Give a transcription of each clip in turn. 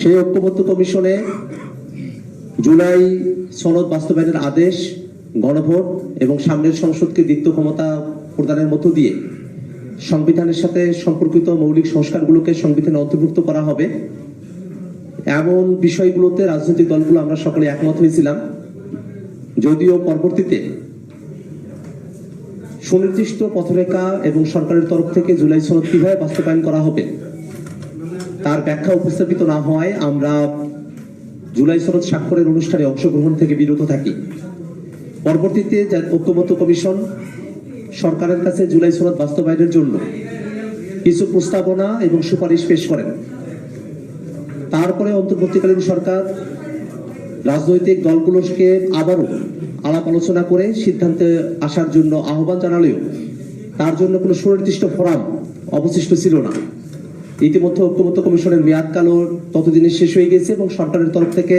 সেই ঐক্যবদ্ধ কমিশনে জুলাই সনদ বাস্তবায়নের আদেশ, গণভোট এবং সামনের সংসদকে দ্বিতীয় ক্ষমতা প্রদানের মধ্য দিয়ে সংবিধানের সাথে সম্পর্কিত মৌলিক সংস্কারগুলোকে সংবিধানে অন্তর্ভুক্ত করা হবে। এমন বিষয়গুলোতে রাজনৈতিক দলগুলো আমরা সকলে একমত হয়েছিলাম, যদিও পরবর্তীতে সুনির্দিষ্ট পথরেখা এবং সরকারের তরফ থেকে জুলাই সনদ কিভাবে বাস্তবায়ন করা হবে তার ব্যাখ্যা উপস্থাপিত না হওয়ায় আমরা জুলাই সনদ স্বাক্ষরের অনুষ্ঠানে অংশগ্রহণ থেকে বিরত থাকি। পরবর্তীতে ঐক্যবদ্ধ কমিশন সরকারের কাছে জুলাই সনদ বাস্তবায়নের জন্য কিছু প্রস্তাবনা এবং সুপারিশ পেশ করেন। তারপরে অন্তর্বর্তীকালীন সরকার রাজনৈতিক দলগুলোকে আবারও আলাপ আলোচনা করে সিদ্ধান্তে আসার জন্য আহ্বান জানালেও তার জন্য কোনো সুনির্দিষ্ট ফোরাম অবশিষ্ট ছিল না। ইতিমধ্যে ঐক্যবদ্ধ কমিশনের মেয়াদকালও ততদিনে শেষ হয়ে গেছে এবং সরকারের তরফ থেকে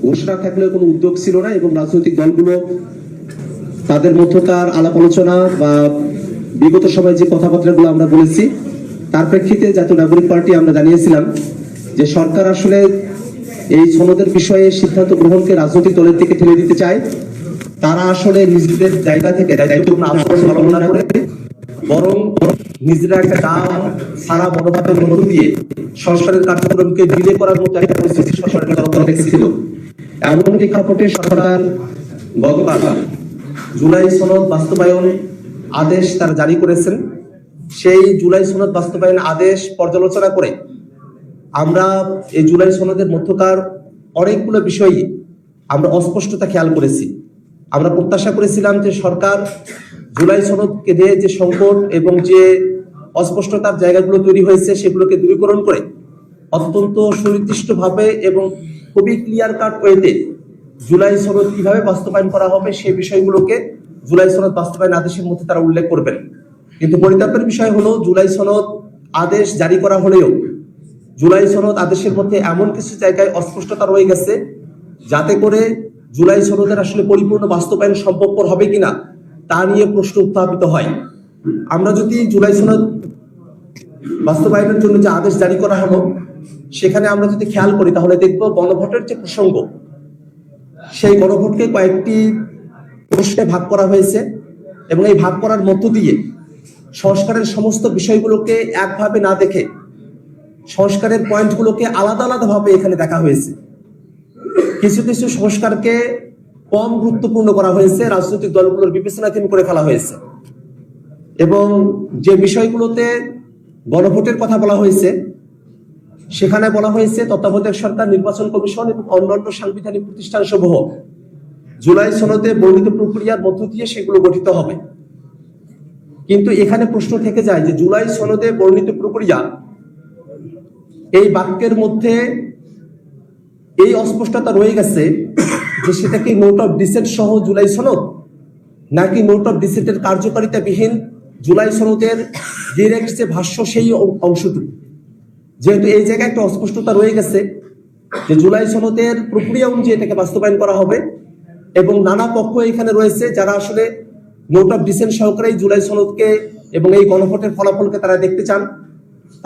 ঘোষণা থাকলেও কোনো উদ্যোগ ছিল না এবং রাজনৈতিক দলগুলো তাদের মধ্যকার আলাপ আলোচনা বা বিগত সময়ে যে কথাবার্তাগুলো আমরা বলেছি তার প্রেক্ষিতে জাতীয় নাগরিক পার্টি আমরা জানিয়েছিলাম যে সরকার আসলে এই সনদের বিষয়ে সিদ্ধান্ত গ্রহণকে রাজনৈতিক দলের দিকে ঠেলে দিতে চায়। তারা আসলে নিজেদের জায়গা থেকে দায়িত্বপূর্ণ আচরণ পালন না করে বরং নিজেরা একটা দাম সারা মনোভাবের মধ্য দিয়ে সংস্কারের কার্যক্রমকে ডিলে করার মতো একটা পরিস্থিতি সরকারের তরফ থেকে ছিল। এমন প্রেক্ষাপটে সরকার গতকাল জুলাই সনদ বাস্তবায়ন আদেশ তারা জারি করেছেন। সেই জুলাই সনদ বাস্তবায়ন আদেশ পর্যালোচনা করে আমরা এই জুলাই সনদের মধ্যকার অনেকগুলো বিষয়ে আমরা অস্পষ্টতা খেয়াল করেছি। আমরা প্রত্যাশা করেছিলাম যে সরকার জুলাই সনদকে দিয়ে যে সংকট এবং যে অস্পষ্টতার জায়গাগুলো তৈরি হয়েছে সেগুলোকে দূরীকরণ করে অত্যন্ত সুনির্দিষ্টভাবে এবং খুবই ক্লিয়ার কাট ওয়েতে জুলাই সনদ কিভাবে বাস্তবায়ন করা হবে সেই বিষয়গুলোকে জুলাই সনদ বাস্তবায়ন আদেশের মধ্যে তারা উল্লেখ করবেন। কিন্তু পরিতাপের বিষয় হলো জুলাই সনদ আদেশ জারি করা হলেও জুলাই সনদ আদেশের মধ্যে এমন কিছু জায়গায় অস্পষ্টতা রয়ে গেছে যাতে করে জুলাই সনদের আসলে পরিপূর্ণ বাস্তবায়ন সম্ভবপর হবে কিনা তা নিয়ে প্রশ্ন উত্থাপিত হয়। আমরা যদি জুলাই সনদ বাস্তবায়নের জন্য যে আদেশ জারি করা হলো সেখানে আমরা যদি খেয়াল করি তাহলে দেখব গণভোটের যে প্রসঙ্গ সেই গণভোটকে কয়েকটি প্রশ্নে ভাগ করা হয়েছে এবং এই ভাগ করার মধ্য দিয়ে সংস্কারের সমস্ত বিষয়গুলোকে একভাবে না দেখে সংস্কারের পয়েন্টগুলোকে আলাদা আলাদাভাবে এখানে দেখা হয়েছে। কিছু কিছু সংস্কারকে কম গুরুত্বপূর্ণ করা হয়েছে, রাজনৈতিক দলগুলোর বিবেচনাধীন করে ফেলা হয়েছে এবং যে বিষয়গুলোতে গণভোটের কথা বলা হয়েছে সেখানে বলা হয়েছে তত্ত্বাবধায়ক সরকার, নির্বাচন কমিশন এবং অন্যান্য সাংবিধানিক প্রতিষ্ঠান সমূহ জুলাই সনদে বর্ণিত প্রক্রিয়ার মধ্য দিয়ে সেগুলো গঠিত হবে। কিন্তু এখানে প্রশ্ন থেকে যায় যে জুলাই সনদে বর্ণিত প্রক্রিয়া এই বাক্যের মধ্যে এই অস্পষ্টতা রয়ে গেছে যে সেটা কি নোট অফ ডিসেন্ট সহ জুলাই সনদ নাকি নোট অফ ডিসেন্টের কার্যকারিতা বিহীন জুলাই সনদের ডিরেক্ট যে ভাষ্য সেই অংশটুকু। যেহেতু এই জায়গায় একটা অস্পষ্টতা রয়ে গেছে যে জুলাই সনদের প্রক্রিয়া অনুযায়ী এটাকে বাস্তবায়ন করা হবে এবং নানা পক্ষ এখানে রয়েছে যারা আসলে নোট অফ ডিসেন্ট সহকারে জুলাই সনদকে এবং এই গণভোটের ফলাফলকে তারা দেখতে চান,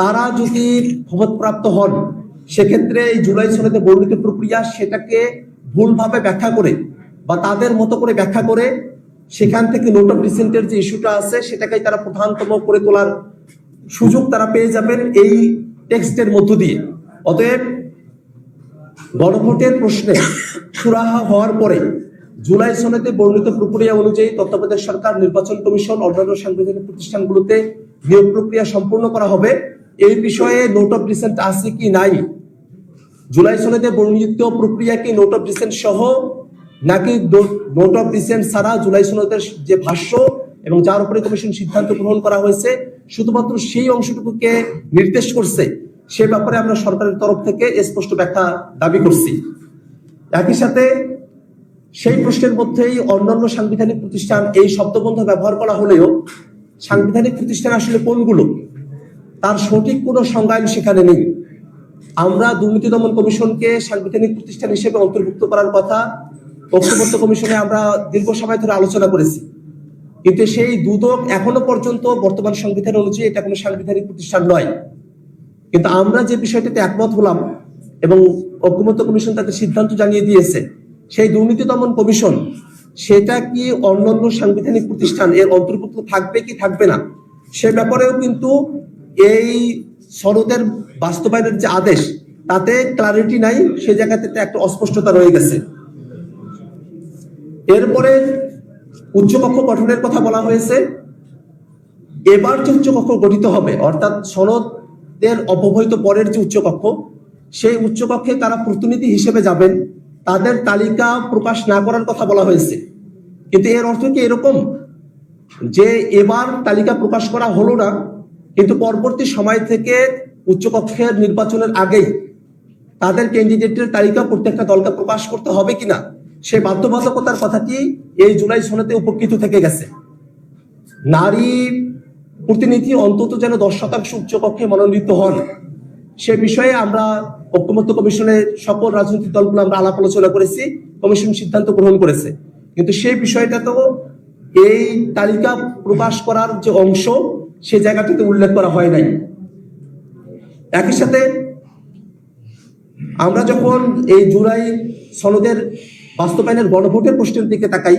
তারা যদি ক্ষমতাপ্রাপ্ত হন সেক্ষেত্রে এই জুলাই সনদে বর্ণিত প্রক্রিয়া সেটাকে ভুলভাবে ব্যাখ্যা করে বা তাদের মতো করে ব্যাখ্যা করে সেখান থেকে নোট অফ ডিসেন্টের যে ইস্যুটা আছে সেটাকে তারা প্রধানতম করে তোলার সুযোগ তারা পেয়ে যাবেন এই টেক্সটের মধ্য দিয়ে। অতএব গণভোটের প্রশ্নে সুরাহা হওয়ার পরে জুলাই সনদে বর্ণিত প্রক্রিয়া অনুযায়ী তত্ত্বাবধায়ক সরকার, নির্বাচন কমিশন, অন্যান্য সাংবিধানিক প্রতিষ্ঠানগুলোতে নিয়োগ প্রক্রিয়া সম্পূর্ণ করা হবে। এই বিষয়ে নোট অফ ডিসেন্ট আছে কি নাই, জুলাই সনদে বর্ণিত প্রক্রিয়া কি নোট অফ ডিসেন্ট সহ নাকি নোট অফ ডিসেন্ট ছাড়া জুলাই সনদের যে ভাষ্য এবং যার উপরে কমিশন সিদ্ধান্ত গ্রহণ করা হয়েছে শুধুমাত্র সেই অংশটুকুকে নির্দেশ করছে, সে ব্যাপারে আমরা সরকারের তরফ থেকে স্পষ্ট ব্যাখ্যা দাবি করছি। একই সাথে সেই প্রশ্নের মধ্যেই অন্যান্য সাংবিধানিক প্রতিষ্ঠান এই শব্দবন্ধ ব্যবহার করা হলেও সাংবিধানিক প্রতিষ্ঠান আসলে কোনগুলো তার সঠিক কোনো সংজ্ঞায়ন সেখানে নেই। আমরা দুর্নীতি দমন কমিশনকে সাংবিধানিক প্রতিষ্ঠান হিসেবে অন্তর্ভুক্ত করার কথা ঐক্যবদ্ধ কমিশনে আমরা দীর্ঘ সময় ধরে আলোচনা করেছি, কিন্তু সেই দুদক এখনো পর্যন্ত বর্তমান সংবিধান অনুযায়ী এটা কোনো সাংবিধানিক প্রতিষ্ঠান নয়। কিন্তু আমরা যে বিষয়টাতে একমত হলাম এবং ঐকমত্য কমিশন তাদের সিদ্ধান্ত জানিয়ে দিয়েছে, সেই দুর্নীতি দমন কমিশন সেটা কি অন্যান্য সাংবিধানিক প্রতিষ্ঠান এর অন্তর্ভুক্ত থাকবে কি থাকবে না, সে ব্যাপারেও কিন্তু এই সনদের বাস্তবায়নের যে আদেশ তাতে ক্লারিটি নাই, সে জায়গাতে একটা অস্পষ্টতা রয়ে গেছে। এরপরে উচ্চকক্ষ গঠনের কথা বলা হয়েছে। এবার যে উচ্চকক্ষ গঠিত হবে, অর্থাৎ সনদের অব্যবহিত পরের যে উচ্চকক্ষ, সেই উচ্চকক্ষে তারা প্রতিনিধি হিসেবে যাবেন, তাদের তালিকা প্রকাশ না করার কথা বলা হয়েছে। কিন্তু এর অর্থ কি এরকম যে এবার তালিকা প্রকাশ করা হলো না, কিন্তু পরবর্তী সময় থেকে উচ্চকক্ষের নির্বাচনের আগেই তাদের ক্যান্ডিডেটের তালিকা প্রত্যেকটা দলকে প্রকাশ করতে হবে কিনা, সেই বাধ্যবাধকতার কথাটি এই জুলাই সনদে উপকৃত থেকে গেছে। নারী প্রতিনিধি অন্তত যেন 10% উচ্চকক্ষে মনোনীত হন, সে বিষয়ে আমরা ঐকমত্য কমিশনের সকল রাজনৈতিক দলগুলো আমরা আলাপ আলোচনা করেছি, কমিশন সিদ্ধান্ত গ্রহণ করেছে। কিন্তু সেই বিষয়টা তো এই তালিকা প্রকাশ করার যে অংশ, সে জায়গাটিতে উল্লেখ করা হয় নাই। একই সাথে আমরা যখন এই জুলাই সনদের বাস্তবায়নের গণভোটের প্রশ্নের দিকে তাকাই,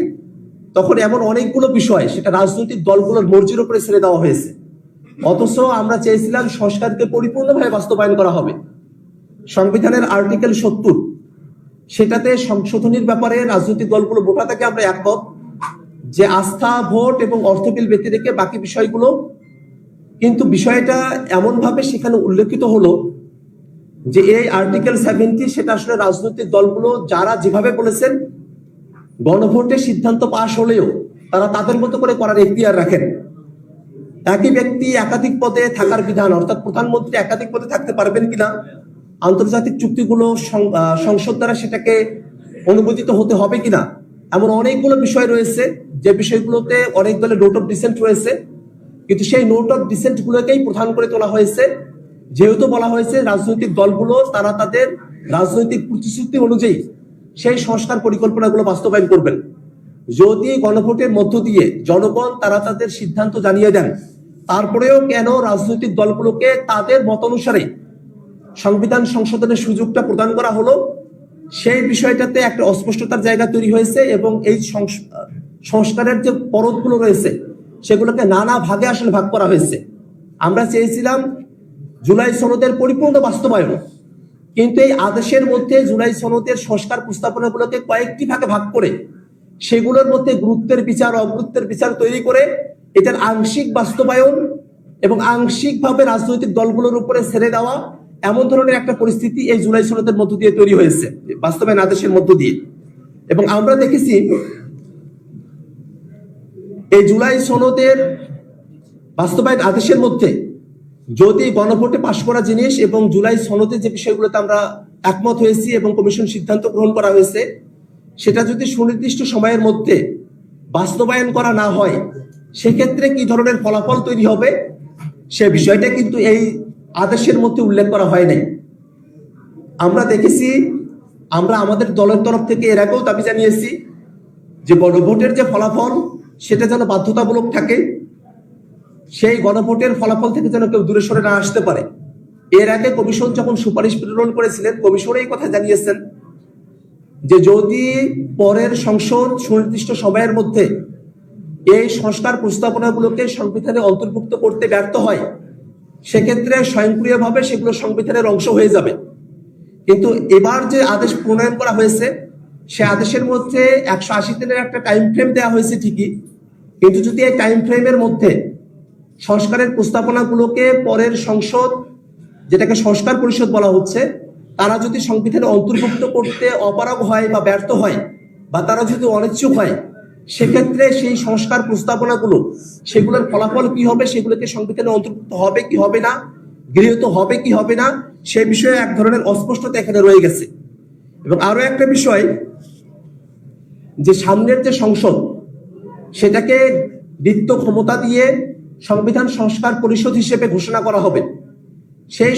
তখন এমন অনেকগুলো বিষয় সেটা রাজনৈতিক দলগুলোর মর্জির উপরে ছেড়ে দেওয়া হয়েছে। অথচ আমরা চেয়েছিলাম সংস্কারকে পরিপূর্ণভাবে বাস্তবায়ন করা হবে। সংবিধানের আর্টিকেল 70 সেটাতে সংশোধনীর ব্যাপারে রাজনৈতিক দলগুলো গোটা থেকে আমরা একমত যে আস্থা ভোট এবং অর্থ বিল ব্যতি রেখে বাকি বিষয়গুলো, কিন্তু বিষয়টা এমন ভাবে সেখানে উল্লেখিত হলো যে এই আর্টিকেল 70 সেটা আসলে রাজনৈতিক দলগুলো যারা যেভাবে বলেছেন গণভোটে সিদ্ধান্ত পাশ হলেও তারা তাদের মতো করে করার এখতিয়ার রাখেন। একই ব্যক্তি একাধিক পদে থাকার বিধান, অর্থাৎ প্রধানমন্ত্রী একাধিক পদে থাকতে পারবেন কিনা, আন্তর্জাতিক চুক্তিগুলো সংসদ দ্বারা সেটাকে অনুমোদিত হতে হবে কিনা, এমন অনেকগুলো বিষয় রয়েছে যে বিষয়গুলোতে অনেক দলের নোট অফ ডিসেন্ট রয়েছে। কিন্তু সেই নোট অফ ডিসেন্ট গুলোকেই প্রধান করে তোলা হয়েছে, যেহেতু বলা হয়েছে রাজনৈতিক দলগুলো তারা তাদের রাজনৈতিক প্রতিশ্রুতি অনুযায়ী সেই সংস্কার পরিকল্পনাগুলো বাস্তবায়ন করবেন। যদি গণভোটের মধ্য দিয়ে জনগণ তারা তাদের সিদ্ধান্ত জানিয়ে দেন, তারপরেও কেন রাজনৈতিক দলগুলোকে তাদের মত অনুসারে সংবিধান সংশোধনের সুযোগটা প্রদান করা হলো, সেই বিষয়টাতে একটা অস্পষ্টতার জায়গা তৈরি হয়েছে। এবং এই সংস্কারের যে পরতগুলো রয়েছে সেগুলোকে নানা ভাগে আসলে ভাগ করা হয়েছে। আমরা চেয়েছিলাম জুলাই সনদের পরিপূর্ণ বাস্তবায়ন, কিন্তু এই আদেশের মধ্যে জুলাই সনদের সংস্কার প্রস্তাবনাগুলোকে কয়েকটি ভাগে ভাগ করে সেগুলোর মধ্যে গুরুত্বের বিচার অগুরুত্বের বিচার তৈরি করে এটার আংশিক বাস্তবায়ন এবং আংশিকভাবে রাজনৈতিক দলগুলোর উপরে ছেড়ে দেওয়া, এমন ধরনের একটা পরিস্থিতি এই জুলাই সনদের মধ্য দিয়ে তৈরি হয়েছে, বাস্তবায়ন আদেশের মধ্য দিয়ে। এবং আমরা দেখেছি এই জুলাই সনদের বাস্তবায়ন আদেশের মধ্যে যদি গণভোটে পাশ করা জিনিস এবং জুলাই সনদে যে বিষয়গুলোতে আমরা একমত হয়েছি এবং কমিশন সিদ্ধান্ত গ্রহণ করা হয়েছে, সেটা যদি সুনির্দিষ্ট সময়ের মধ্যে বাস্তবায়ন করা না হয়, সেক্ষেত্রে কি ধরনের ফলাফল তৈরি হবে, সে বিষয়টা কিন্তু এই আদেশের মধ্যে উল্লেখ করা হয় নাই। আমরা দেখেছি, আমরা আমাদের দলের তরফ থেকে এর আগেও দাবি জানিয়েছি যে গণভোটের যে ফলাফল সেটা যেন বাধ্যতামূলক থাকে, সেই গণভোটের ফলাফল থেকে যেন কেউ দূরে সরে না আসতে পারে। এর আগে কমিশন যখন সুপারিশ প্রেরণ করেছিলেন, কমিশন এই কথা জানিয়েছেন যে যদি পরের সংসদ সুনির্দিষ্ট সময়ের মধ্যে এই সংস্কার প্রস্তাবনাগুলোকে সংবিধানে অন্তর্ভুক্ত করতে ব্যর্থ হয়, সেক্ষেত্রে স্বয়ংক্রিয়ভাবে সেগুলো সংবিধানের অংশ হয়ে যাবে। কিন্তু এবার যে আদেশ প্রণয়ন করা হয়েছে, সে আদেশের মধ্যে 180 দিনের একটা টাইম ফ্রেম দেওয়া হয়েছে ঠিকই, কিন্তু যদি এই টাইম ফ্রেমের মধ্যে সংস্কারের প্রস্তাবনাগুলোকে পরের সংসদ, যেটাকে সংস্কার পরিষদ বলা হচ্ছে, তারা যদি সংবিধানে অন্তর্ভুক্ত করতে অপারগ হয় বা ব্যর্থ হয় বা তারা যদি অনিচ্ছুক হয়, সেক্ষেত্রে সেই সংস্কার প্রস্তাবনাগুলো সেগুলোর ফলাফল কি হবে, সেগুলোকে সংবিধানে অন্তর্ভুক্ত হবে কি হবে না, গৃহীত হবে কি হবে না, সে বিষয়ে এক ধরনের অস্পষ্টতা এখানে রয়ে গেছে। এবং আরো একটা বিষয়, যে সামনের যে সংসদ সেটাকে রিক্ত ক্ষমতা দিয়ে সংবিধান সংস্কার পরিষদ হিসেবে ঘোষণা করা হবে, সেই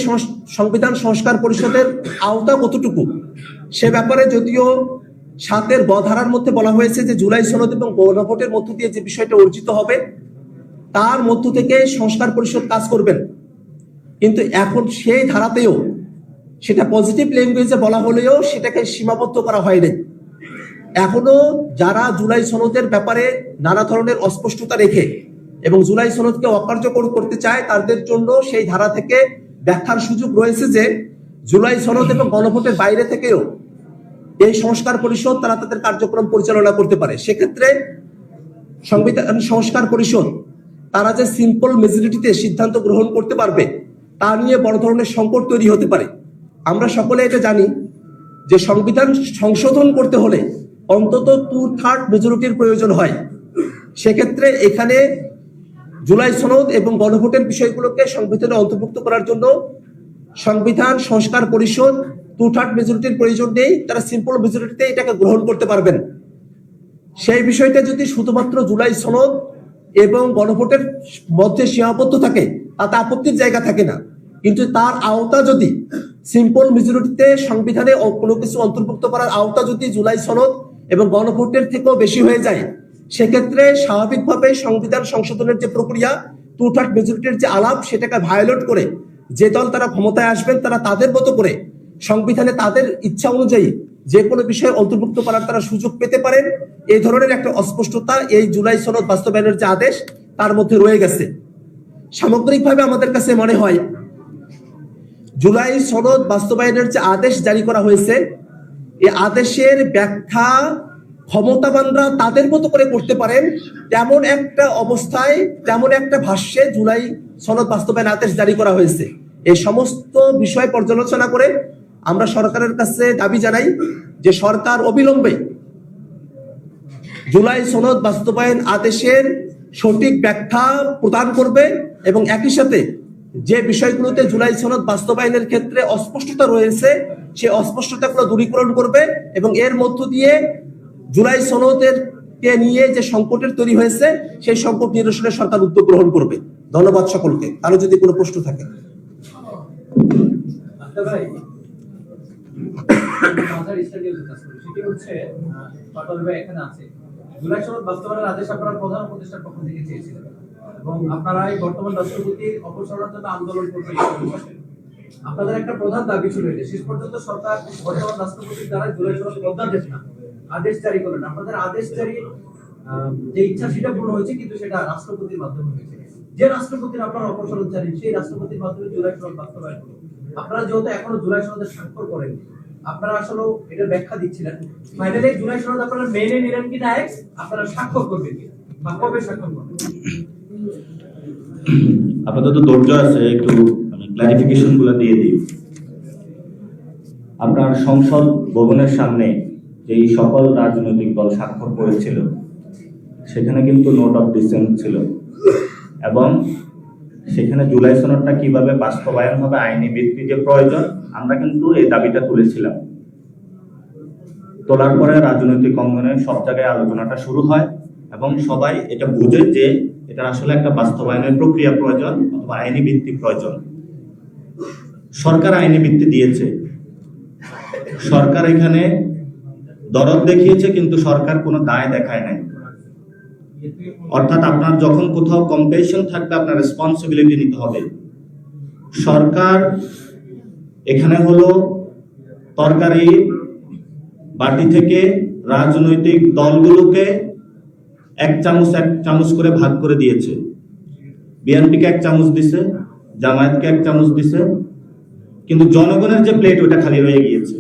সংবিধান সংস্কার পরিষদের আওতা কতটুকু, সে ব্যাপারে যদিও 7-এর গ ধারার মধ্যে বলা হয়েছে যে জুলাই সনদ এবং গণভোটের মধ্য দিয়ে যে বিষয়টা অর্জিত হবে তার মধ্য থেকে সংস্কার পরিষদ কাজ করবেন, কিন্তু এখন সেই ধারাতেও সেটা পজিটিভ ল্যাঙ্গুয়েজে বলা হলেও সেটাকে সীমাবদ্ধ করা হয়নি। এখনো যারা জুলাই সনদের ব্যাপারে নানা ধরনের অস্পষ্টতা রেখে এবং জুলাই সনদকে অকার্যকর করতে চায়, তাদের জন্য সেই ধারা থেকে ব্যাখ্যার সুযোগ রয়েছে যে জুলাই সনদ এবং গণভোটের বাইরে থেকেও এই সংস্কার পরিষদ তারা তাদের কার্যক্রম পরিচালনা করতে পারে। সেক্ষেত্রে সংবিধান সংস্কার পরিষদ তারা যে সিম্পল মেজরিটিতে সিদ্ধান্ত গ্রহণ করতে পারবে তা নিয়ে বড় ধরনের সংকট তৈরি হতে পারে। আমরা সকলে এটা জানি যে সংবিধান সংশোধন করতে হলে অন্তত 2/3 মেজরিটির প্রয়োজন হয়। সেক্ষেত্রে এখানে জুলাই সনদ এবং গণভোটের বিষয়গুলোকে সংবিধানে অন্তর্ভুক্ত করার জন্য সংবিধান সংস্কার পরিষদ 2/3 মেজরিটির প্রয়োজন নেই, তারা সিম্পল মেজরিটিতে এটাকে গ্রহণ করতে পারবেন। সেই বিষয়টা যদি শুধুমাত্র জুলাই সনদ এবং গণভোটের মধ্যে সীমাবদ্ধ থাকে তাতে আপত্তির জায়গা থাকে না, কিন্তু তার আওতা যদি সিম্পল মেজরিটিতে সংবিধানে কোনো কিছু অন্তর্ভুক্ত করার আওতা যদি জুলাই সনদ এবং গণভোটের থেকেও বেশি হয়ে যায়, সেক্ষেত্রে স্বাভাবিকভাবে সংবিধান সংশোধনের যে প্রক্রিয়া 2/3 মেজরিটির যে আলাপ সেটাকে ভায়োলেট করে যে দল তারা ক্ষমতায় আসবেন তারা তাদের মতো করে সংবিধানে তাদের ইচ্ছা অনুযায়ী যে কোনো বিষয় অন্তর্ভুক্ত করার তারা সুযোগ পেতে পারেন। এই ধরনের একটা অস্পষ্টতা এই জুলাই সনদ বাস্তবায়নের যে আদেশ তার মধ্যে রয়ে গেছে। সামগ্রিকভাবে আমাদের কাছে মনে হয় জুলাই সনদ বাস্তবায়নের যে আদেশ জারি করা হয়েছে এই আদেশের ব্যাখ্যা ক্ষমতাবানরা তাদের মতো করে করতে পারেন, তেমন একটা অবস্থায় তেমন একটা ভাষ্যে জুলাই সনদ বাস্তবায়ন আদেশ জারি করা হয়েছে। এই সমস্ত বিষয় পর্যালোচনা করে আমরা সরকারের কাছে দাবি জানাই যে সরকার অবিলম্বে জুলাই সনদ বাস্তবায়ন আদেশের সঠিক ব্যাখ্যা প্রদান করবে এবং একই সাথে যে বিষয়গুলোতে জুলাই সনদ বাস্তবায়নের ক্ষেত্রে অস্পষ্টতা রয়েছে সেই অস্পষ্টতাগুলো দূরীকরণ করবে এবং এর মধ্য দিয়ে জুলাই সনদের কে নিয়ে যে সংকটের তৈরি হয়েছে সেই সংকট নিরসনে সরকার উদ্যোগ গ্রহণ করবে। ধন্যবাদ সকলকে। আরো যদি কোনো প্রশ্ন থাকে। জুলাই সনদ বাস্তবায়নের আদেশ আপনারা প্রধান উপদেষ্টার পক্ষ থেকে চেয়েছিলেন এবং আপনারা এই বর্তমান রাষ্ট্রপতির অপসারণের জন্য আন্দোলন করতে আপনাদের একটা প্রধান দাবি ছিল এটা। শেষ পর্যন্ত সরকার বর্তমান রাষ্ট্রপতির দ্বারা জুলাই সনদ অধ্যাদেশ না আদেশ জারি করলেন। আপনাদের আদেশ জারি যে ইচ্ছা সেটা পূর্ণ হয়েছে, কিন্তু সেটা রাষ্ট্রপতির মাধ্যমে হয়েছে। যে রাষ্ট্রপতির আপনারা অপসারণ জানেন সেই রাষ্ট্রপতির মাধ্যমে জুলাই সনদ বাস্তবায়ন হলো। আপনারা যেহেতু এখনো জুলাই সনদে স্বাক্ষর করেন, আপনারা আসলে এটা ব্যাখ্যা দিচ্ছিলেন ফাইনালি জুলাই সনদ আপনারা মেনে নিলেন কি না, আপনারা স্বাক্ষর করবেন কি বা কবে স্বাক্ষর করবেন? আপনাদের তো ধৈর্য আছে, একটু আমি ক্লারিফিকেশন গুলো দিয়ে দিই। আপনার সংসদ ভবনের সামনে যেই সকল রাজনৈতিক দল স্বাক্ষর করেছিল সেখানে কিন্তু নোট অফ ডিসেন্ট ছিল এবং সেখানে জুলাই সনদটা কিভাবে বাস্তবায়ন হবে, আইনি ভিত্তি যে প্রয়োজন, আমরা কিন্তু এই দাবিটা তুলেছিলাম। তোলার পরে রাজনৈতিক অঙ্গনে সব জায়গায় আলোচনাটা শুরু হয় এবং সবাই এটা বুঝে যে এটা আসলে একটা বাস্তবায়নের প্রক্রিয়া প্রয়োজন অথবা আইনি ভিত্তি প্রয়োজন। সরকার আইনি ভিত্তি দিয়েছে, সরকার এখানে দরদ দেখিয়েছে, কিন্তু সরকার কোনো দায় দেখায় নাই। অর্থাৎ আপনার যখন কোথাও কম্পেশন থাকবে আপনার রেসপন্সিবিলিটি নিতে হবে। সরকার এখানে হলো তরকারি বাটি থেকে রাজনৈতিক দলগুলোকে এক চামচ করে ভাগ করে দিয়েছে। বিএনপিকে 1 চামচ দিছে, জামায়াতকে 1 চামচ দিছে, কিন্তু জনগণের যে প্লেট ওটা খালি রয়ে গিয়েছে।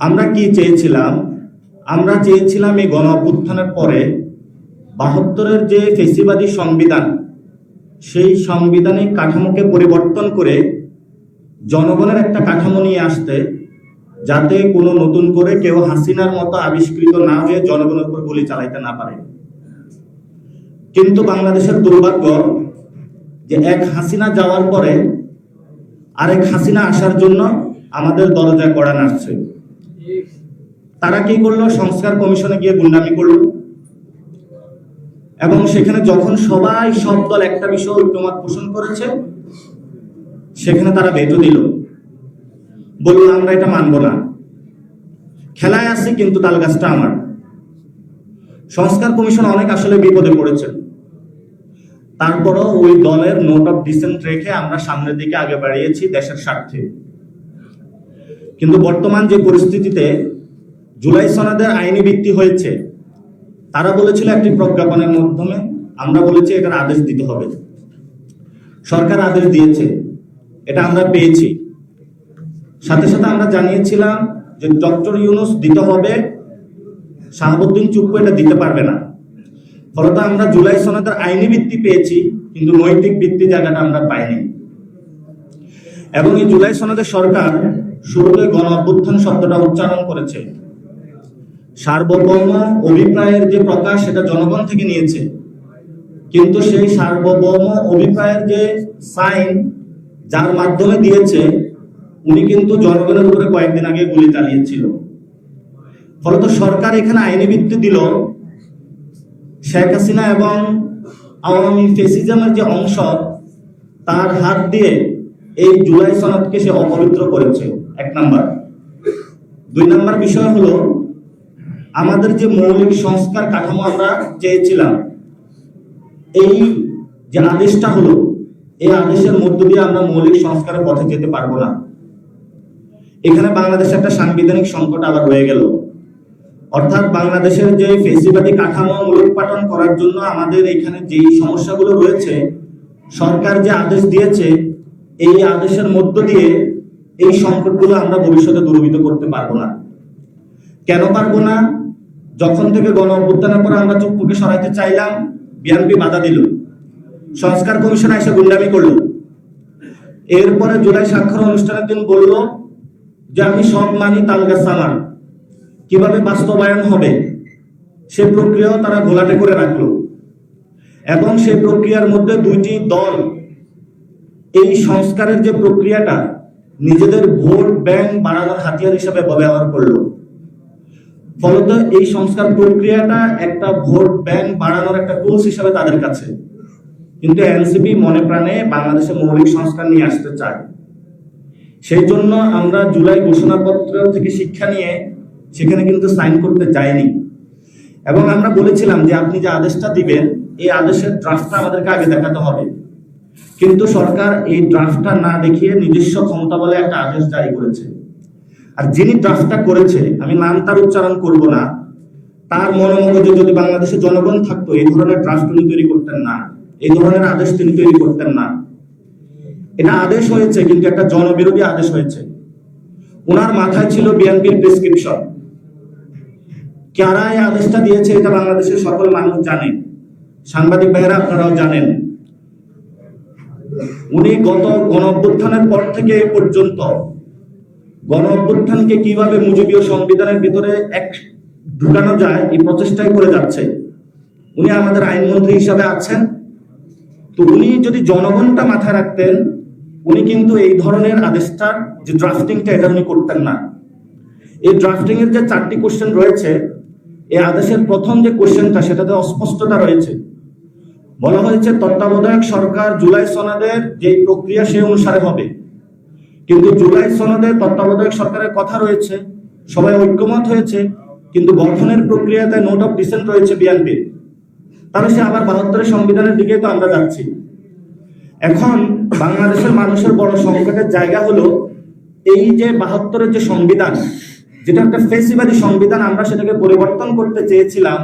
আমরা কি চেয়েছিলাম? আমরা চেয়েছিলাম এই গণ অভ্যুত্থানের পরে 72-এর যে ফেসিবাদী সংবিধান, সেই সাংবিধানিক কাঠামোকে পরিবর্তন করে জনগণের একটা কাঠামো নিয়ে আসতে, যাতে কোনো নতুন করে কেউ হাসিনার মতো আবিষ্কৃত না হয়ে জনগণের উপর গুলি চালাইতে না পারে। কিন্তু বাংলাদেশের দুর্ভাগ্য যে এক হাসিনা যাওয়ার পরে আরেক হাসিনা আসার জন্য আমাদের দরজায় কড়া নাড়ছে। তারা কি করলো? সংস্কার কমিশনে গিয়ে গুন্ডামি করলো এবং সেখানে যখন সবাই সব দল একটা বিষয় ঐক্যমত পোষণ করেছে সেখানে তারা ভেটো দিল, বলল আমরা এটা মানব না, খেলায় আছি কিন্তু তাল গাছটা আমার। সংস্কার কমিশন অনেক আসলে বিপদে পড়েছে। তারপরও ওই দলের নোট অফ ডিসেন্ট রেখে আমরা সামনের দিকে আগে বাড়িয়েছি দেশের স্বার্থে। কিন্তু বর্তমান যে পরিস্থিতিতে জুলাই সনদের আইনি ভিত্তি হয়েছে, তারা বলেছিল একটি প্রজ্ঞাপনের মাধ্যমে, আমরা বলেছি এটার আদেশ দিতে হবে। সরকার আদেশ দিয়েছে, এটা আমরা পেয়েছি। সাথে সাথে আমরা জানিয়েছিলাম যে ডক্টর ইউনূস দিতে হবে, শাহাবুদ্দিন চুপ্পু এটা দিতে পারবে না। ফলত আমরা জুলাই সনদের আইনি ভিত্তি পেয়েছি, কিন্তু নৈতিক ভিত্তি জায়গাটা আমরা পাইনি। এবং এই জুলাই সনদে সরকার শুরুতে গণ অভ্যুত্থান শব্দটা উচ্চারণ করেছে। সার্বভৌম অভিপ্রায়ের যে প্রকাশ সেটা জনগণ থেকে নিয়েছে, কিন্তু সেই সার্বভৌম অভিপ্রায়ের যে সাইন যার মাধ্যমে দিয়েছে, উনি কিন্তু জনগণের উপরে কয়েকদিন আগে গুলি চালিয়েছিল। ফলত সরকার এখানে আইনি ভিত্তি দিল, শেখ হাসিনা এবং আওয়ামী ফেসিজমের যে অংশ তার হাত দিয়ে এই জুলাই সনদকে সে অপবিত্র করেছে, 1 নাম্বার। 2 নাম্বার বিষয় হলো, আমাদের যে মৌলিক সংস্কার কাঠামো আমরা চেয়েছিলাম, এই যে আদেশটা হলো, এই আদেশের মধ্য দিয়ে আমরা মৌলিক সংস্কারের পথে যেতে পারবো না। এখানে বাংলাদেশে একটা সাংবিধানিক সংকট আবার রয়ে গেল। অর্থাৎ বাংলাদেশের যে ফেসিবাদী কাঠামো মূলোৎপাটন করার জন্য আমাদের এখানে যে সমস্যাগুলো রয়েছে, সরকার যে আদেশ দিয়েছে, এই আদেশের মধ্য দিয়ে এই সংকটগুলো আমরা ভবিষ্যতে দূরীভূত করতে পারবো না। কেন পারবো না? যখন থেকে গণ অভ্যুত্থানের পরে আমরা চুপ্পুকে সরাইতে চাইলাম, বিএনপি বাধা দিল, সংস্কার কমিশন এসে গুন্ডামি করলো। এরপরে জুলাই স্বাক্ষর অনুষ্ঠানের দিন বলল যে আমি সব মানি, তালগাছ আমার। কিভাবে বাস্তবায়ন হবে সে প্রক্রিয়াও তারা ঘোলাটে করে রাখলো। এবং সেই প্রক্রিয়ার মধ্যে 2টি দল এই সংস্কারের যে প্রক্রিয়াটা নিজেদের ভোট ব্যাংক বাড়ানোর হাতিয়ার হিসেবে ব্যবহার করলো। ফলত এই সংস্কার প্রক্রিয়াটা একটা ভোট ব্যাংক বাড়ানোর একটা টুলস হিসেবে তাদের কাছে। কিন্তু এনসিপি মনে প্রাণে বাংলাদেশে মৌলিক সংস্কার নিয়ে আসতে চায়। সেই জন্য আমরা জুলাই ঘোষণাপত্র থেকে শিক্ষা নিয়ে সেখানে কিন্তু সাইন করতে যাইনি। এবং আমরা বলেছিলাম যে আপনি যে আদেশটা দিবেন, এই আদেশের ড্রাফটটা আমাদেরকে আগে দেখাতে হবে। কিন্তু সরকার এই ড্রাফটটা না দেখিয়ে নিজস্ব ক্ষমতা বলে একটা আদেশ জারি করেছে। আর যিনি ড্রাফটটা করেছে, আমি নাম তার উচ্চারণ করব না, তার মনোমগজে যদি বাংলাদেশের জনগণ থাকতো, এই ধরনের ড্রাফট তিনি তৈরি করতেন না, এই ধরনের আদেশ তিনি তৈরি করতেন না। এটা আদেশ হয়েছে, কিন্তু একটা জনবিরোধী আদেশ হয়েছে। ওনার মাথায় ছিল বিএনপির প্রেসক্রিপশন। কারা এই আদেশটা দিয়েছে এটা বাংলাদেশের সকল মানুষ জানেন, সাংবাদিক ভাইয়েরা আপনারাও জানেন। উনি গত গণ অভ্যুত্থানের পর থেকে এ পর্যন্ত গণ অভ্যুত্থানকে কিভাবে মুজিবীয় সংবিধানের ভিতরে ঢুকানো যায় এই প্রচেষ্টাই করে যাচ্ছে। উনি আমাদের আইনমন্ত্রী হিসাবে আছেন, তো উনি যদি জনগণটা মাথায় রাখতেন, উনি কিন্তু এই ধরনের আদেশটার যে ড্রাফটিংটা এটা উনি করতেন না। এই ড্রাফটিং এর যে 4টি কোশ্চেন রয়েছে, এই আদেশের প্রথম যে কোশ্চেনটা সেটাতে অস্পষ্টতা রয়েছে। বলা হয়েছে তত্ত্বাবধায়ক সরকার জুলাই সনদের যে প্রক্রিয়া সে অনুসারে হবে, কিন্তু জুলাই সনদে তত্ত্বাবধায়ক সরকারের কথা রয়েছে, সবাই ঐক্যমত হয়েছে, কিন্তু গঠনের প্রক্রিয়াতে নোট অফ ডিসেন্ট রয়েছে বিএনপির। তাহলে সে আবার 72 সংবিধানের দিকে তো আমরা যাচ্ছি। এখন বাংলাদেশের মানুষের বড় সংকটের জায়গা হলো এই যে 72 যে সংবিধান, যেটা একটা ফেসিবাদী সংবিধান, আমরা সেটাকে পরিবর্তন করতে চেয়েছিলাম।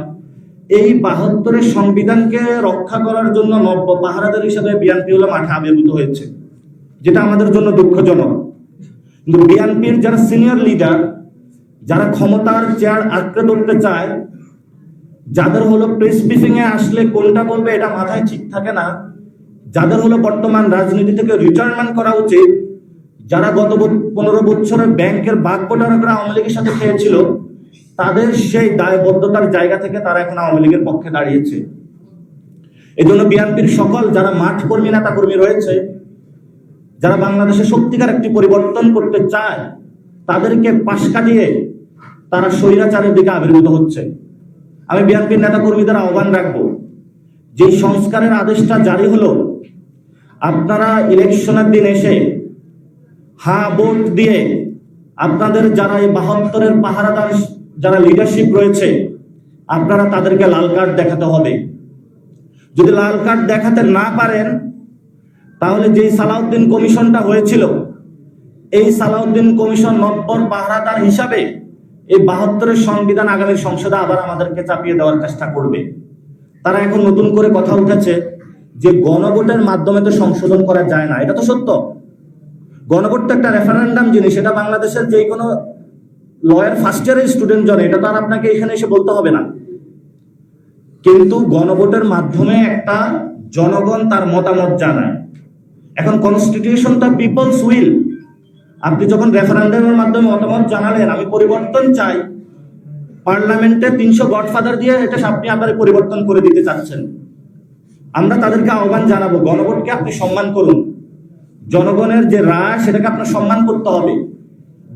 এই 72 সংবিধানকে রক্ষা করার জন্য নব্য পাহারাদার হিসেবে বিএনপি হলো মাঠে আবির্ভূত হয়েছে, যেটা আমাদের জন্য দুঃখজনক। কিন্তু বিএনপির যারা সিনিয়র লিডার, যারা ক্ষমতার চেয়ার আঁকড়ে ধরতে চায়, যাদের হলো প্রেস ব্রিফিং এ আসলে কোনটা বলবে এটা মাথায় ঠিক থাকে না, যাদের হলো বর্তমান রাজনীতি থেকে রিটায়ারমেন্ট করা উচিত, যারা গত 15 বছরের ব্যাংকের বাগবটারা আওয়ামী লীগের সাথে খেয়েছিল, তাদের সেই দায়বদ্ধতার জায়গা থেকে তারা এখন আওয়ামী লীগের পক্ষে দাঁড়িয়েছে। এই জন্য বিএনপির সকল যারা মাঠ কর্মী নেতা কর্মী রয়েছে, যারা বাংলাদেশে সত্যিকার একটি পরিবর্তন করতে চায়, তাদেরকে পাশ কাটিয়ে তারা স্বৈরাচারের দিকে আবির্ভূত হচ্ছে। আমি বিএনপির নেতা কর্মীদের আহ্বান রাখবো, যে সংস্কারের আদেশটা জারি হলো, আপনারা ইলেকশনের দিন এসে হ্যাঁ ভোট দিয়ে আপনাদের যারা এই 72 পাহারাদার যারা লিডারশিপ রয়েছে, আপনারা তাদেরকে লাল কার্ড দেখাতে হবে। যদি লাল কার্ড দেখাতে না পারেন, তাহলে যেই সালাউদ্দিন কমিশনটা হয়েছিল, এই সালাউদ্দিন কমিশন নব্বর পাহারাদার হিসাবে এই 72-এর সংবিধান আগামী সংসদে আবার আমাদেরকে চাপিয়ে দেওয়ার চেষ্টা করবে। তারা এখন নতুন করে কথা উঠেছে যে গণভোটের মাধ্যমে তো সংশোধন করা যায় না। এটা তো সত্য, গণভোট তো একটা রেফারেন্ডাম জিনিস, এটা বাংলাদেশের যে কোনো লয়ার ফার্স্ট ইয়ারের স্টুডেন্ট জানে, এটা তো আর আপনাকে এখানে এসে বলতে হবে না। কিন্তু গণভোটের মাধ্যমে একটা জনগণ তার মতামত জানায়। এখন কনস্টিটিউশনটা পিপলস উইল, আপনি যখন রেফারেন্ডামের মাধ্যমে মতামত জানালেন আমি পরিবর্তন চাই, পার্লামেন্টে 300 গডফাদার দিয়ে এটা আপনি আবার পরিবর্তন করে দিতে চাচ্ছেন। আমরা তাদেরকে আহ্বান জানাবো, গণভোটকে আপনি সম্মান করুন, জনগণের যে রায় সেটাকে আপনার সম্মান করতে হবে।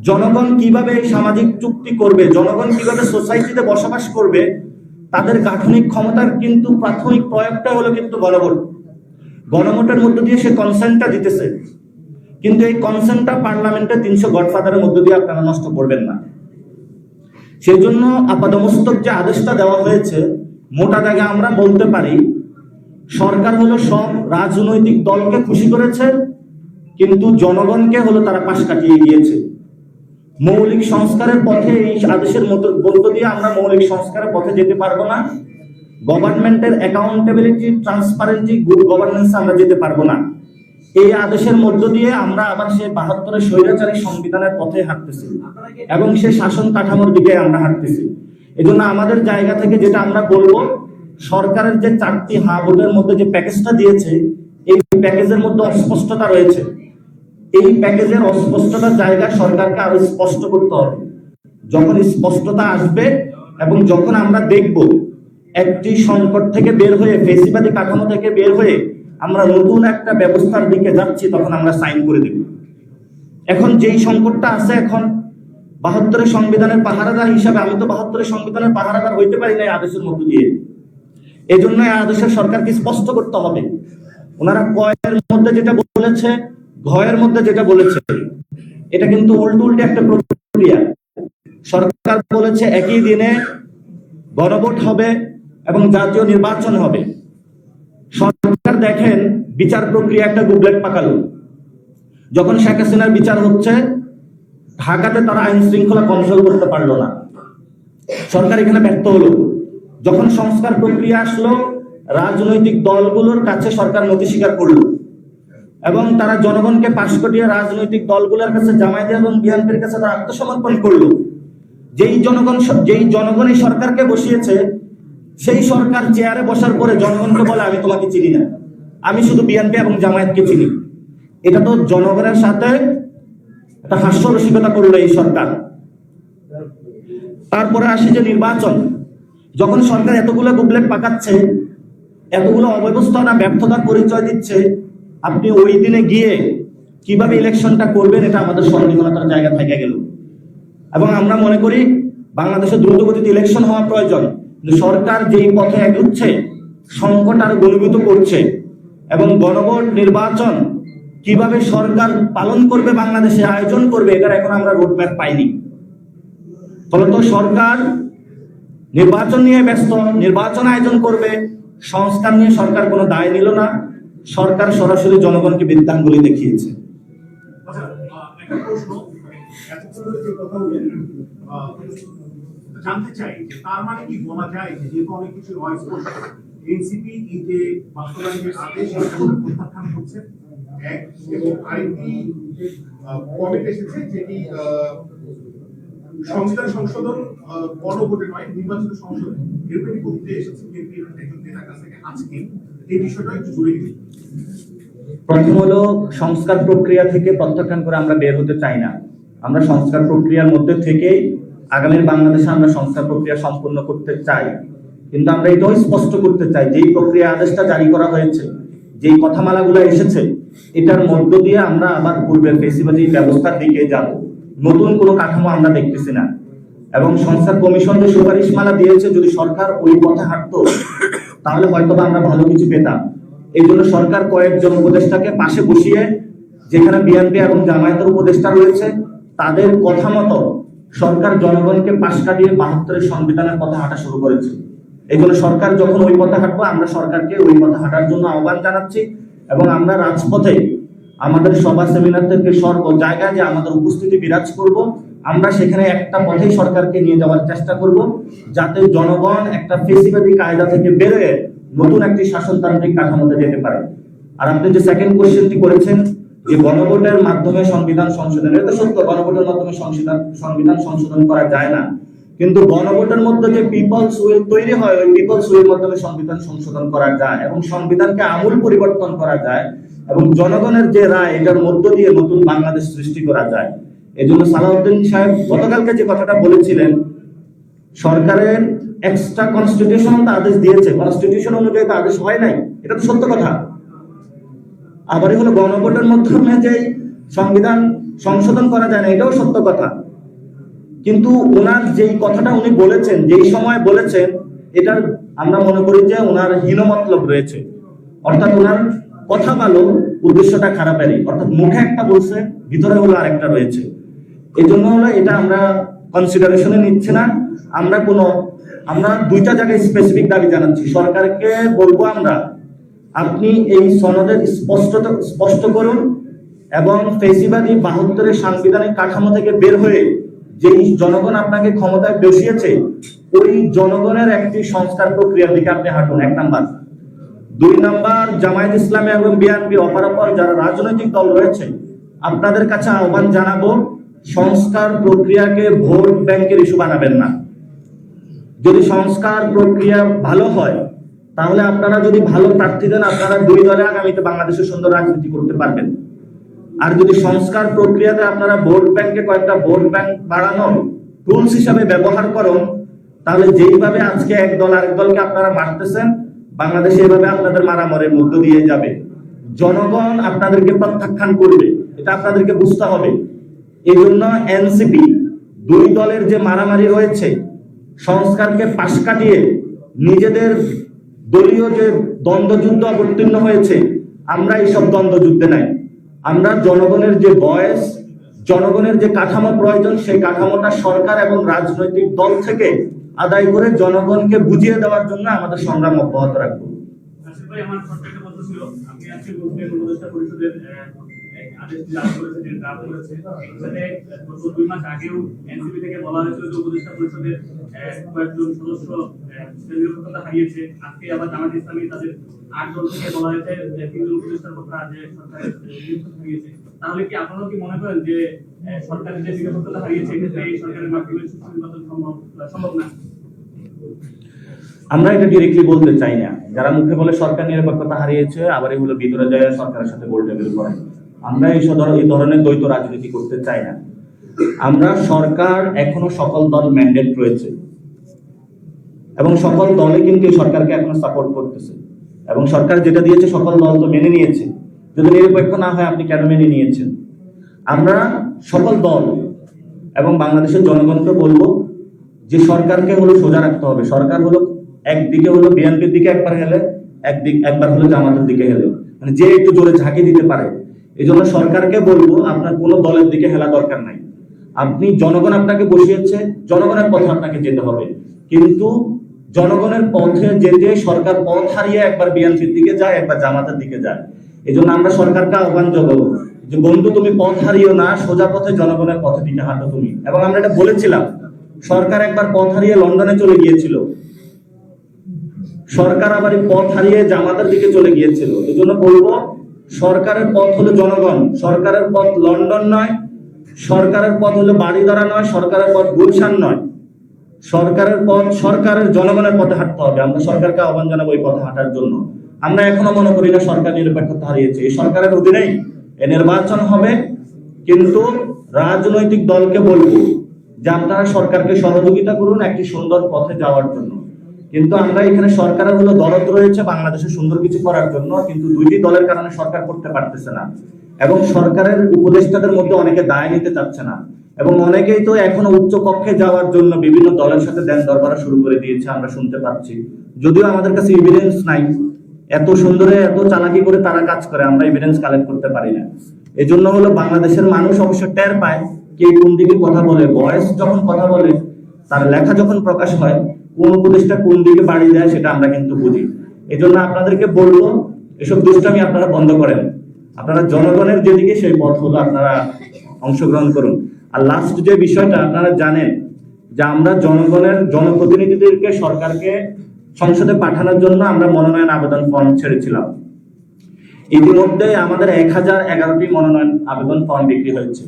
জনগণ কিভাবে এই সামাজিক চুক্তি করবে, জনগণ কিভাবে সোসাইটিতে বসবাস করবে, তাদের গাঠনিক ক্ষমতার কিন্তু প্রাথমিক প্রয়োগটা হলো কিন্তু গণভোট। গণভোটের মধ্য দিয়ে সে কনসেন্টটা দিতেছে, কিন্তু এই কনসেন্টটা পার্লামেন্টে 300 গডফাদারের মধ্য দিয়ে আপনারা নষ্ট করবেন না। সেই জন্য আপাদমস্তক যে আদেশটা দেওয়া হয়েছে, মোটা দাগে আমরা বলতে পারি সরকার হলো সব রাজনৈতিক দলকে খুশি করেছে, কিন্তু জনগণকে হলো তারা পাশ কাটিয়ে গিয়েছে। মৌলিক সংস্কারের পথে এই আদেশের মধ্য দিয়ে আমরা মৌলিক সংস্কারের পথে যেতে পারবো না। গভর্নমেন্টের অ্যাকাউন্টেবিলিটি, ট্রান্সপারেন্সি, গুড গভর্নেন্স আমরা যেতে পারবো না। এই আদেশের মধ্য দিয়ে আমরা আবার সেই 72-এর স্বৈরাচারী সংবিধানের পথে হাঁটতেছি এবং সেই শাসন কাঠামোর দিকে আমরা হাঁটতেছি। এই জন্য আমাদের জায়গা থেকে যেটা আমরা বলবো, সরকারের যে 4টি ভোটের মধ্যে যে প্যাকেজটা দিয়েছে, এই প্যাকেজের মধ্যে অস্পষ্টতা রয়েছে। এই প্যাকেজের অস্পষ্টতার জায়গা সরকারকে আরো স্পষ্ট করতে হবে। যখন স্পষ্টতা আসবে এবং যখন আমরা দেখব একটি সংকট থেকে বের হয়ে, ফেসিবাদী কাঠামো থেকে বের হয়ে আমরা নতুন একটা ব্যবস্থার দিকে যাচ্ছি, তখন আমরা সাইন করে দেব। এখন যেই সংকটটা আছে, এখন 72-এর সংবিধানের পাহারাদার হিসাবে আমি তো 72-এর সংবিধানের পাহারাদার হইতে পারি না এই আদেশের মধ্য দিয়ে। এই জন্য এই আদেশের সরকারকে স্পষ্ট করতে হবে। ওনারা কয়ের মধ্যে যেটা বলেছে, ঘয়ের মধ্যে যেটা বলেছে, এটা কিন্তু উল্টে একটা প্রক্রিয়া। সরকার বলেছে একই দিনে গণভোট হবে এবং জাতীয় নির্বাচন হবে। সরকার দেখেন বিচার প্রক্রিয়া একটা গুবলেট পাকালো। যখন শেখ হাসিনার বিচার হচ্ছে, ঢাকাতে তারা আইন শৃঙ্খলা কন্ট্রোল করতে পারলো না, সরকার এখানে ব্যর্থ হলো। যখন সংস্কার প্রক্রিয়া আসলো, রাজনৈতিক দলগুলোর কাছে সরকার নথি স্বীকার করলো এবং তারা জনগণকে পাশ কাটিয়ে রাজনৈতিক দলগুলোর কাছে, জামায়াত এবং বিএনপির কাছে তারা আত্মসমর্পণ করলো। যেই জনগণ এই সরকারকে বসিয়েছে, সেই সরকার চেয়ারে বসার পরে জনগণকে বলে আমি তোমাকে চিনি না, আমি শুধু বিএনপি এবং জামায়াতকে চিনি। এটা তো জনগণের সাথে একটা হাস্যরসিকতা করলো এই সরকার। তারপরে আসি যে নির্বাচন, যখন সরকার এতগুলো গুবলেট পাকাচ্ছে, এতগুলো অব্যবস্থাপনা, ব্যর্থতার পরিচয় দিচ্ছে, আপনি ওই দিনে গিয়ে কিভাবে ইলেকশনটা করবেন, এটা আমাদের সন্দিগ্ধতার জায়গা থেকে গেল। এবং আমরা মনে করি বাংলাদেশে দ্রুতগতিতে ইলেকশন হওয়া প্রয়োজন, কিন্তু সরকার যেই পথে এগোচ্ছে, সংকট আরো ঘনীভূত করছে এবং গণভোট নির্বাচন কিভাবে সরকার পালন করবে, বাংলাদেশে আয়োজন করবে, এটার এখন আমরা রোডম্যাপ পাইনি। ফলত সরকার নির্বাচন নিয়ে ব্যস্ত, নির্বাচন আয়োজন করবে, সংস্কার নিয়ে সরকার কোনো দায় নিল না। সরকার সরাসরি জনগণকে বৃদ্ধাঙ্গুলি দেখিয়েছে। একটা প্রশ্ন, এতক্ষণ যে কথা বললেন, জানতে চাই যে তার মানে কি বলা যায় যে যেহেতু অনেক কিছু অস্পষ্ট, এনসিপি এই যে বাস্তবায়নের আদেশ প্রত্যাখ্যান করছে, এক, এবং আরেকটি কমিটি এসেছে যেটি সংবিধান সংশোধন গণভোটে নয়, নির্বাচিত সংসদে, এরকম একটি কমিটি এসেছে বিএনপির একজন নেতার কাছ থেকে। আজকে এই বিষয়টা একটু জুড়ে দিন। প্রথম হলো, সংস্কার প্রক্রিয়া থেকে প্রত্যাখ্যান করে আমরা বের হতে চাই না। আমরা সংস্কার প্রক্রিয়ার মধ্যে থেকেই আগামীর বাংলাদেশে আমরা সংস্কার প্রক্রিয়া সম্পূর্ণ করতে চাই। কিন্তু আমরা এটাও স্পষ্ট করতে চাই, যেই প্রক্রিয়া আদেশটা জারি করা হয়েছে, যেই কথামালাগুলো এসেছে, এটার মধ্য দিয়ে আমরা আবার পূর্বের ফেসিবাদী ব্যবস্থার দিকে যাব। নতুন কোনো কাঠামো আমরা দেখতেছি না। এবং সংস্কার কমিশন যে সুপারিশমালা দিয়েছে, যদি সরকার ওই পথে হাঁটতো তাহলে হয়তো আমরা ভালো কিছু পেতাম। এই জন্য সরকার কয়েকজন উপদেষ্টাকে পাশে বসিয়ে, যেখানে বিএনপি এবং জামায়াতের উপদেষ্টা রয়েছে, তাদের কথা মতো সরকার জনগণকে পাশ কাটিয়ে 72-এর সংবিধানের পথে হাঁটা শুরু করেছে। এই জন্য সরকার যখন ওই পথে হাঁটবো, আমরা সরকারকে ওই পথে হাঁটার জন্য আহ্বান জানাচ্ছি এবং আমরা রাজপথে আমাদের সভা সেমিনার থেকে সর্ব জায়গায় যে আমাদের উপস্থিতি বিরাজ করব, আমরা সেখানে একটা পথেই সরকারকে নিয়ে যাওয়ার চেষ্টা করব, যাতে জনগণ একটা ফেসিবাদী কায়দা থেকে বেরোয় নতুন একটি শাসনতান্ত্রিক কাঠামোতে যেতে পারে। আর আপনি যে সেকেন্ড কোশ্চেনটি করেছেন যে গণভোটের মাধ্যমে সংবিধান সংশোধন, এটা সত্য, গণভোটের মাধ্যমে সংবিধান সংশোধন করা যায় না, কিন্তু গণভোটের মধ্যে যে পিপলস উইল তৈরি হয়, ওই পিপলস উইল মাধ্যমে সংবিধান সংশোধন করা যায় এবং সংবিধানকে আমূল পরিবর্তন করা যায় এবং জনগণের যে রায়, এটার মধ্য দিয়ে নতুন বাংলাদেশ সৃষ্টি করা যায়। এই জন্য সালাউদ্দিন সাহেব গতকালকে যে কথাটা বলেছিলেন, সরকারের এক্সট্রা কনস্টিটিউশনাল আদেশ দিয়েছে, কনস্টিটিউশন অনুযায়ী তো আদেশ হয় নাই, এটা তো সত্য কথা। আবারই হলো গণভোটের মাধ্যমে যে সংবিধান সংশোধন করা যায় না, এটাও সত্য কথা। কিন্তু ওনার যেই কথাটা উনি বলেছেন, যেই সময় বলেছেন, এটার আমরা মনে করি যে ওনার হীনমতলব রয়েছে, অর্থাৎ ওনার কথা ভালো, উদ্দেশ্যটা খারাপেরই, অর্থাৎ মুখে একটা বলছে, ভিতরে হলো আরেকটা রয়েছে। এই জন্য হলো এটা আমরা কনসিডারেশনে নিচ্ছি না। আমরা দুইটা জায়গায় স্পেসিফিক দাবি জানাচ্ছি। সরকারকে বলবো আমরা, আপনি এই সনদের স্পষ্ট করুন এবং ফেসিবাদী 72-এর সাংবিধানিক কাঠামো থেকে বের হয়ে যেই জনগণ আপনাকে ক্ষমতায় বসিয়েছে, ওই জনগণের একটি সংস্কার প্রক্রিয়ার দিকে আপনি হাঁটুন, 1 নাম্বার। 2 নাম্বার, জামায়াত ইসলামী এবং বিএনপি অপরাপর যারা রাজনৈতিক দল রয়েছে, আপনাদের কাছে আহ্বান জানাবো, সংস্কার প্রক্রিয়াকে ভোট ব্যাংকের ইস্যু বানাবেন না। যদি সংস্কার প্রক্রিয়া ভালো হয়, তাহলে আপনারা যদি ভালো প্রার্থী দেন, আপনারা 2 দলে আগামীতে বাংলাদেশে সুন্দর রাজনীতি করতে পারবেন। আর যদি সংস্কার প্রক্রিয়াতে আপনারা ভোট ব্যাংকে কয়েকটা ভোট ব্যাংক বাড়ানোর টুলস হিসাবে ব্যবহার করুন, তাহলে যেইভাবে আজকে এক দল আরেক দলকে আপনারা মারতেছেন, বাংলাদেশে এভাবে আপনাদের মারামারির মধ্য দিয়ে যাবে। জনগণ আপনাদেরকে প্রত্যাখ্যান করবে, এটা আপনাদেরকে বুঝতে হবে। এই জন্য এনসিপি 2 দলের যে মারামারি রয়েছে, সংস্কারকে পাশ কাটিয়ে নিজেদের দলীয় যে দ্বন্দ্বযুদ্ধ অবতীর্ণ হয়েছে, আমরা এইসব দ্বন্দ্বযুদ্ধে নাই। আমরা জনগণের যে ভয়েস, জনগণের যে কাঠামো প্রয়োজন, সেই কাঠামোটা সরকার এবং রাজনৈতিক দল থেকে আদায় করে জনগণকে বুঝিয়ে দেওয়ার জন্য আমাদের সংগ্রাম অব্যাহত রাখবো। ভাই, আমার প্রত্যেকটা কথা ছিল, আমি আজকে মুসলিম উপদেষ্টা পরিষদের আদেশ জারি করেছে, যে ড্রাফট করেছে, এখানে গত 2 মাস আগেও এনসিপি থেকে বলা হয়েছিল যে উপদেষ্টা পরিষদের কয়েকজন সদস্য নিরাপত্তা হারিয়েছে। আজকে আবার জামায়াত ইসলামী তাদের 8 দল থেকে বলা হয়েছে যে 3 জন উপদেষ্টার কথা যে সরকারের নিরাপত্তা হারিয়েছে। তাহলে কি আপনারা কি মনে করেন যে সরকারের যে নিরাপত্তা হারিয়েছে, এক্ষেত্রে এই সরকারের মাধ্যমে সুষ্ঠু নির্বাচন সম্ভব না? আমরা এটা ডিরেক্টলি বলতে চাই না। যারা মুখে বলে সরকার নিরপেক্ষতা হারিয়েছে, আবার এগুলো ভিতরে যায় সরকারের সাথে গোল টেবিল করে, আমরা এই ধরনের দ্বৈত রাজনীতি করতে চাই না। আমরা সরকার এখনো সকল দল ম্যান্ডেট রয়েছে এবং সকল দলে কিন্তু এই সরকারকে এখনো সাপোর্ট করতেছে এবং সরকার যেটা দিয়েছে সকল দল তো মেনে নিয়েছে। যদি নিরপেক্ষ না হয়, আপনি কেন মেনে নিয়েছেন? আমরা সকল দল এবং বাংলাদেশের জনগণকে বলবো যে সরকারকে হলো সোজা রাখতে হবে। সরকার হলো একদিকে হলো বিএনপির দিকে একবার হেলে, একবার হলো জামাতের দিকে হেলে, মানে যে একটু জোরে ঝাঁকি দিতে পারে। এই জন্য সরকারকে বলবো, আপনার কোনো দলের দিকে হেলা দরকার নাই। আপনি, জনগণ আপনাকে বসিয়েছে, জনগণের পথে আপনাকে যেতে হবে, কিন্তু জনগণের পথে যেতে সরকার পথ হারিয়ে একবার বিএনপির দিকে যায়, একবার জামাতের দিকে যায়। এই জন্য আমরা সরকারকে আহ্বান জানাবো যে বন্ধু, তুমি পথ হারিও না, সোজা পথে জনগণের পথে দিকে হাঁটো তুমি। এবং আমরা এটা বলেছিলাম, সরকার একবার পথ হারিয়ে লন্ডনে চলে গিয়েছিল, সরকার আবার এই পথ হারিয়ে জামাতের দিকে চলে গিয়েছিল। এই জন্য বলবো, সরকারের পথ হলো জনগণ, সরকারের পথ লন্ডন নয়, সরকারের পথ হলো বাড়িধারা নয়, সরকারের পথ গুলশান নয়, সরকারের পথ সরকারের জনগণের পথে হাঁটতে হবে। আমরা সরকারকে আহ্বান জানাবো এই পথে হাঁটার জন্য। আমরা এখনো মনে করি না সরকার নিরপেক্ষতা হারিয়েছে। এই সরকারের অধীনেই এই নির্বাচন হবে, কিন্তু রাজনৈতিক দলকে বলবো যে আপনারা সরকারকে সহযোগিতা করুন একটি সুন্দর পথে যাওয়ার জন্য। কিন্তু আমরা এখানে সরকারের হলো দরদ রয়েছে বাংলাদেশে সুন্দর কিছু করার জন্য, কিন্তু 2টি দলের কারণে সরকার করতে পারতেছে না এবং সরকারের উপদেষ্টাদের মধ্যে অনেকে দায় নিতে চাচ্ছে না এবং অনেকেই তো এখনো উচ্চ কক্ষে যাওয়ার জন্য বিভিন্ন দলের সাথে দেন দরবার শুরু করে দিয়েছে, আমরা শুনতে পাচ্ছি। যদিও আমাদের কাছে এভিডেন্স নাই, এত সুন্দরে এত চালাকি করে তারা কাজ করে, আমরা এভিডেন্স কালেক্ট করতে পারি না। এই জন্য হলো বাংলাদেশের মানুষ অবশ্য টের পায় কে কোন দিকে কথা বলে, ভয়েস যখন কথা বলে, তার লেখা যখন প্রকাশ হয়, কোন উপদেষ্টা কোন দিকে বাড়ি দেয় সেটা আমরা কিন্তু বুঝি। এই জন্য আপনাদেরকে বলবো এসব দুষ্টামি আপনারা বন্ধ করেন, আপনারা জনগণের যেদিকে সেই পথ হলো আপনারা অংশগ্রহণ করুন। আর লাস্ট যে বিষয়টা আপনারা জানেন যে আমরা জনগণের জনপ্রতিনিধিদেরকে সরকারকে সংসদে পাঠানোর জন্য আমরা মনোনয়ন আবেদন ফর্ম ছেড়েছিলাম। ইতিমধ্যে আমাদের 1011টি মনোনয়ন আবেদন ফর্ম বিক্রি হয়েছে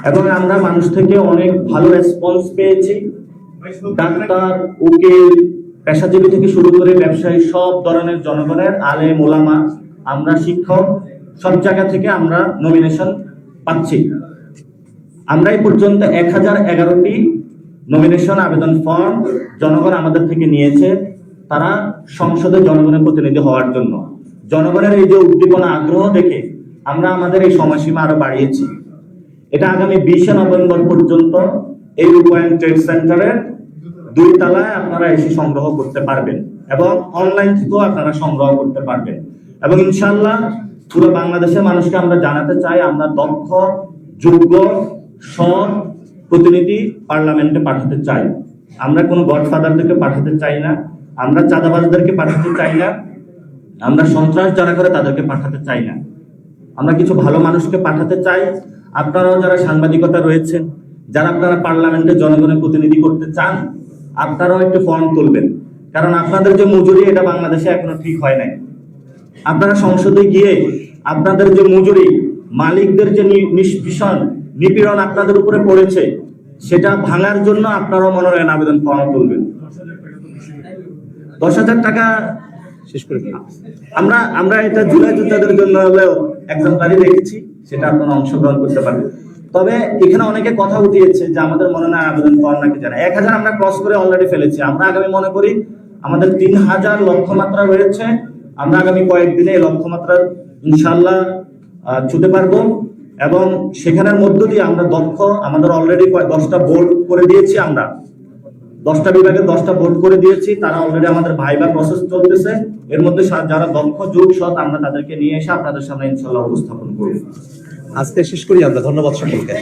এবং আমরা মানুষ থেকে অনেক ভালো রেসপন্স পেয়েছি। ডাক্তার, উকিল, পেশাজীবী থেকে শুরু করে ব্যবসায়ী, সব ধরনের জনগণের, আলেম ওলামা, আমরা শিক্ষক, সব জায়গা থেকে আমরা নমিনেশন পাচ্ছি। আমরা এই পর্যন্ত 1011টি নমিনেশন আবেদন ফর্ম জনগণ আমাদের থেকে নিয়েছে, তারা সংসদে জনগণের প্রতিনিধি হওয়ার জন্য। জনগণের এই যে উদ্দীপনা, আগ্রহ দেখে আমরা আমাদের এই সময়সীমা আরো বাড়িয়েছি। এটা আগামী 20 নভেম্বর পর্যন্ত এই রূপায়ণ ট্রেড সেন্টারের 2 তলায় আপনারা এসে সংগ্রহ করতে পারবেন এবং অনলাইন থেকেও আপনারা সংগ্রহ করতে পারবেন। এবং ইনশাআল্লাহ পুরো বাংলাদেশের মানুষকে আমরা জানাতে চাই, আমরা দক্ষ, যোগ্য, সৎ প্রতিনিধি পার্লামেন্টে পাঠাতে চাই। আমরা কোনো গডফাদারদেরকে পাঠাতে চাই না, আমরা চাঁদাবাজদেরকে পাঠাতে চাই না, আমরা সন্ত্রাস যারা করে তাদেরকে পাঠাতে চাই না। আমরা কিছু ভালো মানুষকে পাঠাতে চাই। আপনারাও যারা সাংবাদিকতা রয়েছেন, যারা আপনারা পার্লামেন্টে জনগণের প্রতিনিধি করতে চান, আপনারাও একটু ফর্ম তুলবেন, কারণ আপনাদের যে মজুরি এটা বাংলাদেশে এখনো ঠিক হয় নাই। আপনারা সংসদে গিয়ে আপনাদের যে মজুরি, মালিকদের যে ভীষণ নিপীড়ন আপনাদের উপরে পড়েছে, সেটা ভাঙার জন্য আপনারাও মনোনয়ন আবেদন ফর্ম তুলবেন। 10,000 টাকা শেষ করে আমরা এটা জুলাই যোদ্ধাদের জন্য হলেও এক্সাম্পলারি রেখেছি, সেটা আপনারা অংশগ্রহণ করতে পারবেন। তবে এখানে অনেকে কথা উঠিয়েছে যে আমাদের মনোনয়ন আবেদন ফর্ম নাকি জানা 1000 আমরা ক্রস করে অলরেডি ফেলেছি। আমরা আগামী মনে করি আমাদের 3000 লক্ষ্যমাত্রা রয়েছে। আমরা আগামী কয়েকদিনে এই লক্ষ্যমাত্রা ইনশাআল্লাহ ছুঁতে পারবো এবং সেখানের মধ্য দিয়ে আমরা দক্ষ, আমাদের অলরেডি 10টা বোর্ড করে দিয়েছি। আমরা 10টা বিভাগে 10টা বোর্ড করে দিয়েছি, তারা অলরেডি আমাদের ভাইবা প্রসেস চলতেছে। এর মধ্যে যারা দক্ষ, যোগ, সৎ, আমরা তাদেরকে নিয়ে এসে আপনাদের সামনে ইনশাআল্লাহ উপস্থাপন করব। আজকে শেষ করি আমরা। ধন্যবাদ সকলকে।